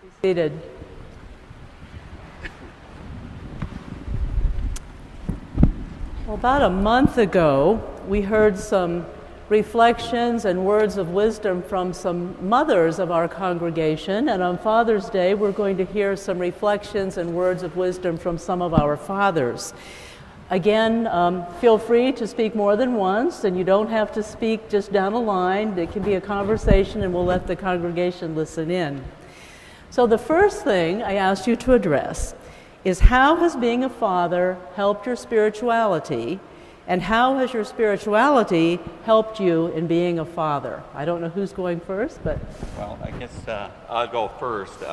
Be seated. Well, about a month ago, we heard some reflections and words of wisdom from some mothers of our congregation, and on Father's Day, we're going to hear some reflections and words of wisdom from some of our fathers. Again, feel free to speak more than once, and you don't have to speak just down a line. It can be a conversation, and we'll let the congregation listen in. So the first thing I asked you to address is, how has being a father helped your spirituality, and how has your spirituality helped you in being a father? I don't know who's going first, but... Well, I guess I'll go first.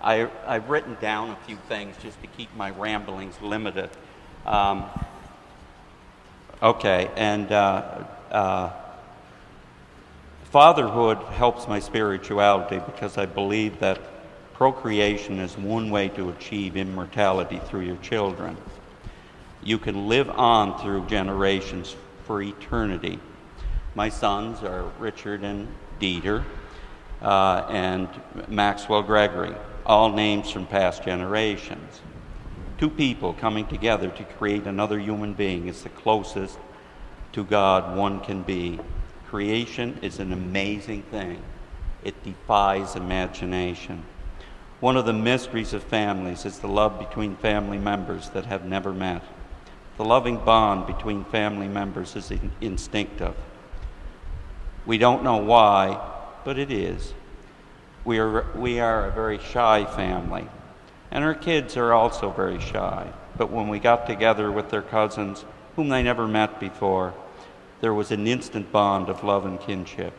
I've written down a few things just to keep my ramblings limited. Fatherhood helps my spirituality because I believe that procreation is one way to achieve immortality through your children. You can live on through generations for eternity. My sons are Richard and Dieter and Maxwell Gregory, all names from past generations. Two people coming together to create another human being is the closest to God one can be. Creation is an amazing thing. It defies imagination. One of the mysteries of families is the love between family members that have never met. The loving bond between family members is instinctive. We don't know why, but it is. We are a very shy family, and our kids are also very shy. But when we got together with their cousins, whom they never met before, there was an instant bond of love and kinship.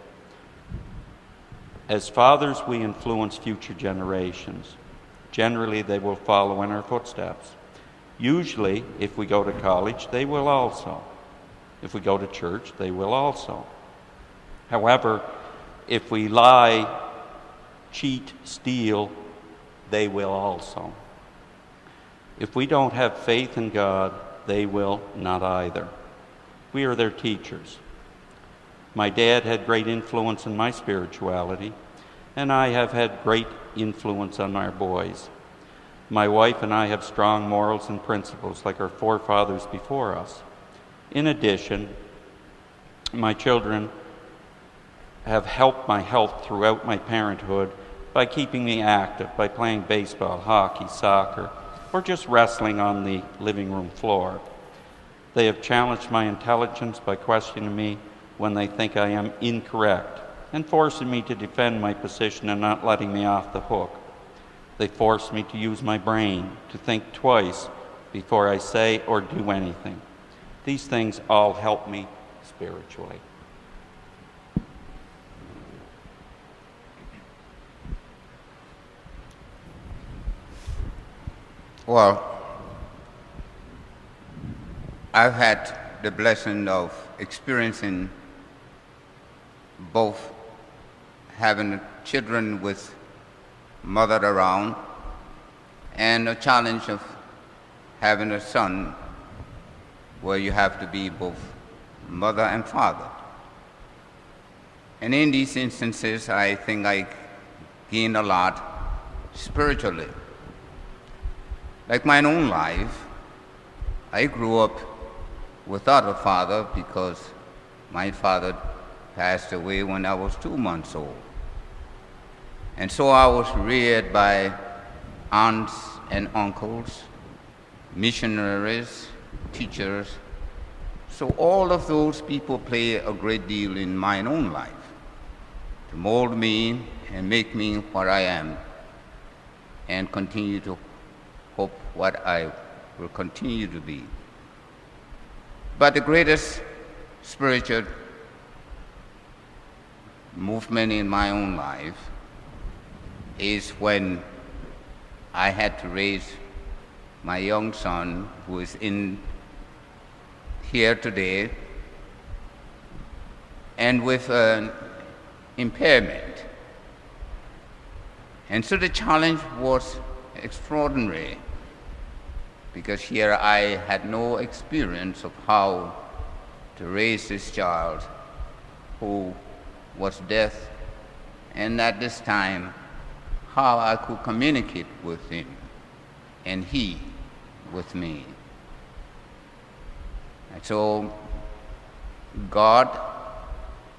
As fathers, we influence future generations. Generally, they will follow in our footsteps. Usually, if we go to college, they will also. If we go to church, they will also. However, if we lie, cheat, steal, they will also. If we don't have faith in God, they will not either. We are their teachers. My dad had great influence in my spirituality, and I have had great influence on our boys. My wife and I have strong morals and principles like our forefathers before us. In addition, my children have helped my health throughout my parenthood by keeping me active, by playing baseball, hockey, soccer, or just wrestling on the living room floor. They have challenged my intelligence by questioning me when they think I am incorrect, and forcing me to defend my position and not letting me off the hook. They force me to use my brain, to think twice before I say or do anything. These things all help me spiritually. Well, I've had the blessing of experiencing both having children with mother around and a challenge of having a son where you have to be both mother and father. And in these instances, I think I gained a lot spiritually. Like my own life, I grew up without a father because my father passed away when I was 2 months old. And so I was reared by aunts and uncles, missionaries, teachers. So all of those people play a great deal in my own life to mold me and make me what I am, and continue to hope what I will continue to be. But the greatest spiritual movement in my own life is when I had to raise my young son, who is in here today, and with an impairment. And so the challenge was extraordinary, because here I had no experience of how to raise this child who was deaf, and at this time how I could communicate with him and he with me. And so God,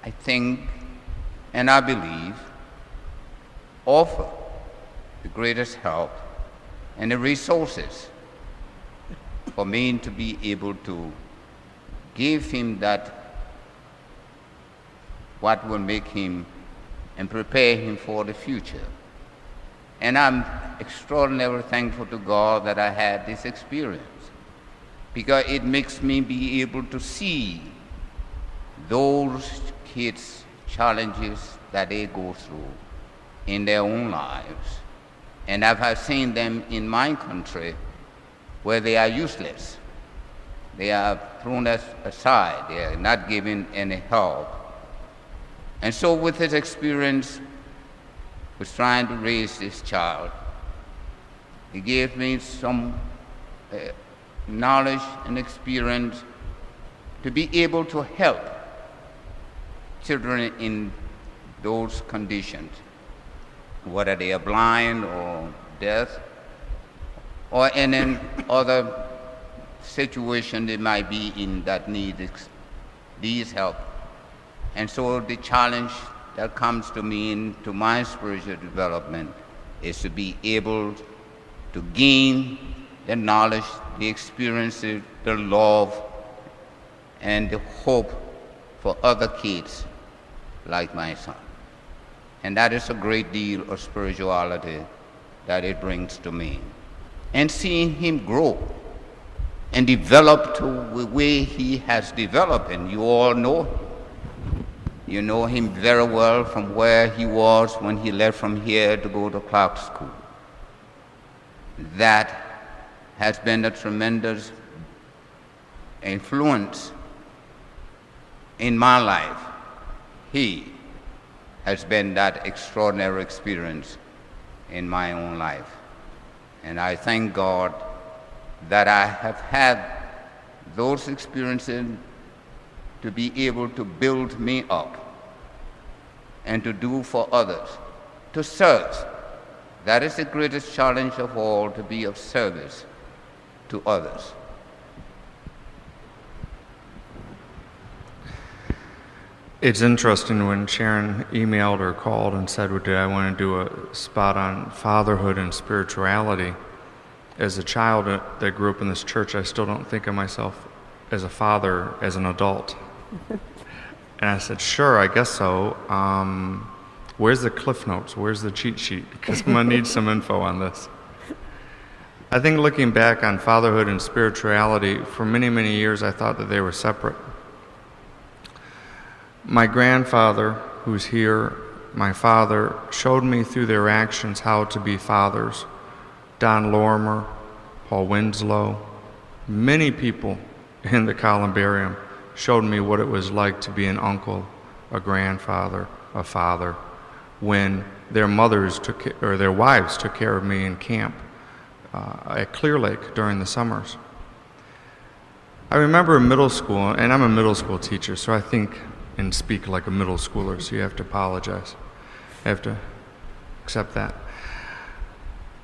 I think and I believe, offer the greatest help and the resources for me to be able to give him that what will make him and prepare him for the future. And I'm extraordinarily thankful to God that I had this experience, because it makes me be able to see those kids' challenges that they go through in their own lives. And I've seen them in my country where they are useless. They are thrown aside. They are not given any help. And so with his experience, was trying to raise this child, he gave me some knowledge and experience to be able to help children in those conditions, whether they are blind or deaf, or in any other situation they might be in that needs help. And so the challenge that comes to me into my spiritual development is to be able to gain the knowledge, the experiences, the love, and the hope for other kids like my son. And that is a great deal of spirituality that it brings to me. And seeing him grow and develop to the way he has developed, and you all know him. You know him very well from where he was when he left from here to go to Clark School. That has been a tremendous influence in my life. He has been that extraordinary experience in my own life. And I thank God that I have had those experiences to be able to build me up and to do for others, to serve. That is the greatest challenge of all, to be of service to others. It's interesting when Sharon emailed or called and said, well, did I want to do a spot on fatherhood and spirituality? As a child that grew up in this church, I still don't think of myself as a father as an adult. And I said, sure, I guess so. Where's the Cliff Notes? Where's the cheat sheet? Because I'm going to need some info on this. I think looking back on fatherhood and spirituality, for many, many years I thought that they were separate. My grandfather, who's here, my father, showed me through their actions how to be fathers. Don Lorimer, Paul Winslow, many people in the columbarium showed me what it was like to be an uncle, a grandfather, a father, when their mothers or their wives took care of me in camp at Clear Lake during the summers. I remember in middle school, and I'm a middle school teacher, so I think and speak like a middle schooler, so you have to apologize. I have to accept that.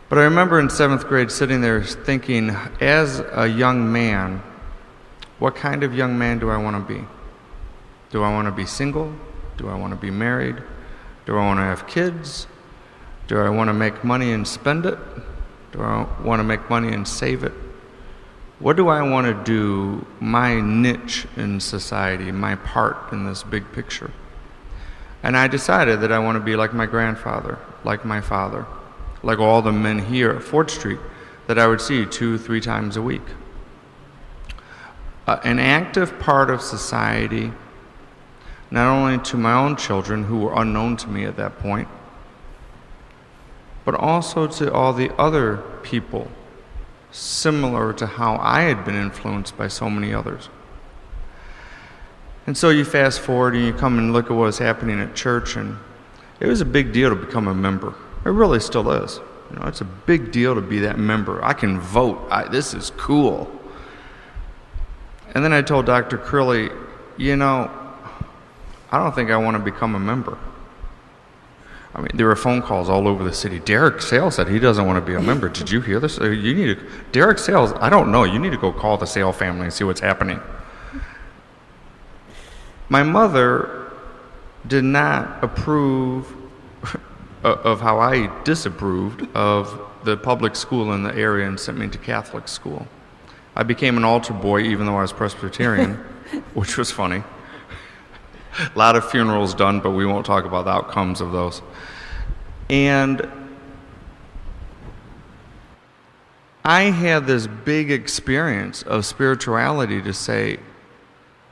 But I remember in 7th grade sitting there thinking, as a young man, what kind of young man do I want to be? Do I want to be single? Do I want to be married? Do I want to have kids? Do I want to make money and spend it? Do I want to make money and save it? What do I want to do, my niche in society, my part in this big picture? And I decided that I want to be like my grandfather, like my father, like all the men here at Fort Street that I would see 2-3 times a week. An active part of society, not only to my own children who were unknown to me at that point, but also to all the other people, similar to how I had been influenced by so many others. And so you fast forward and you come and look at what was happening at church, and it was a big deal to become a member. It really still is. You know, it's a big deal to be that member. I can vote. This is cool. And then I told Dr. Crilly, I don't think I want to become a member. I mean, there were phone calls all over the city. Derek Sales said he doesn't want to be a member. Did you hear this? You need to, Derek Sales, I don't know. You need to go call the Sale family and see what's happening. My mother did not approve of how I disapproved of the public school in the area and sent me to Catholic school. I became an altar boy even though I was Presbyterian, which was funny. A lot of funerals done, but we won't talk about the outcomes of those. And I had this big experience of spirituality to say,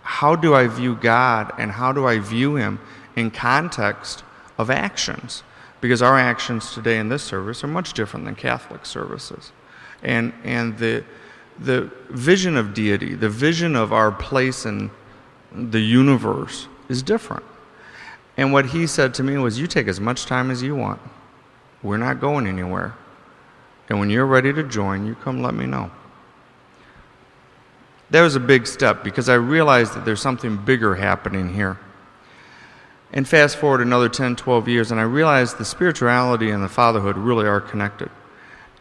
how do I view God and how do I view Him in context of actions? Because our actions today in this service are much different than Catholic services. And the vision of deity, the vision of our place in the universe is different. And what he said to me was, you take as much time as you want. We're not going anywhere. And when you're ready to join, you come let me know. That was a big step because I realized that there's something bigger happening here. And fast forward another 10, 12 years, and I realized the spirituality and the fatherhood really are connected.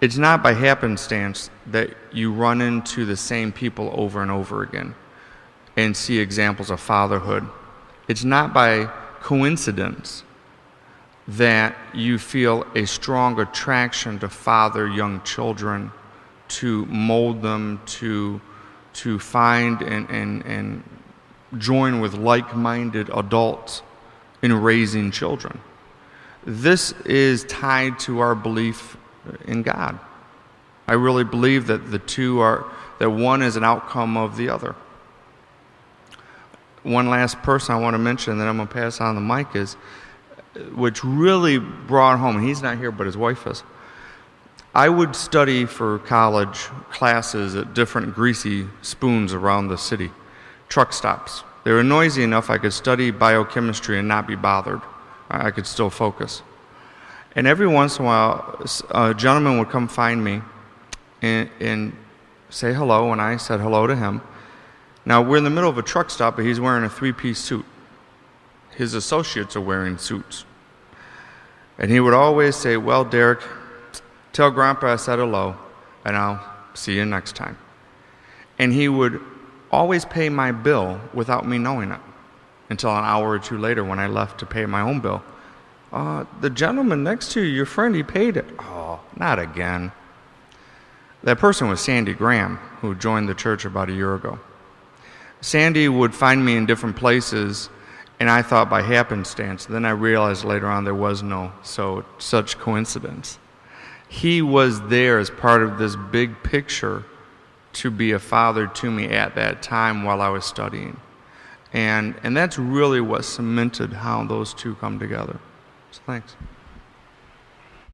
It's not by happenstance that you run into the same people over and over again and see examples of fatherhood. It's not by coincidence that you feel a strong attraction to father young children, to mold them, to find and join with like-minded adults in raising children. This is tied to our belief in God. I really believe that that one is an outcome of the other. One last person I want to mention that I'm going to pass on the mic is, which really brought home, and he's not here, but his wife is. I would study for college classes at different greasy spoons around the city, truck stops. They were noisy enough I could study biochemistry and not be bothered. I could still focus. And every once in a while, a gentleman would come find me and say hello, and I said hello to him. Now, we're in the middle of a truck stop, but he's wearing a three-piece suit. His associates are wearing suits. And he would always say, well, Derek, tell Grandpa I said hello, and I'll see you next time. And he would always pay my bill without me knowing it until an hour or two later when I left to pay my own bill. The gentleman next to you, your friend, he paid it. Oh, not again. That person was Sandy Graham, who joined the church about a year ago. Sandy would find me in different places, and I thought by happenstance. Then I realized later on there was no such coincidence. He was there as part of this big picture to be a father to me at that time while I was studying. And that's really what cemented how those two come together. So thanks.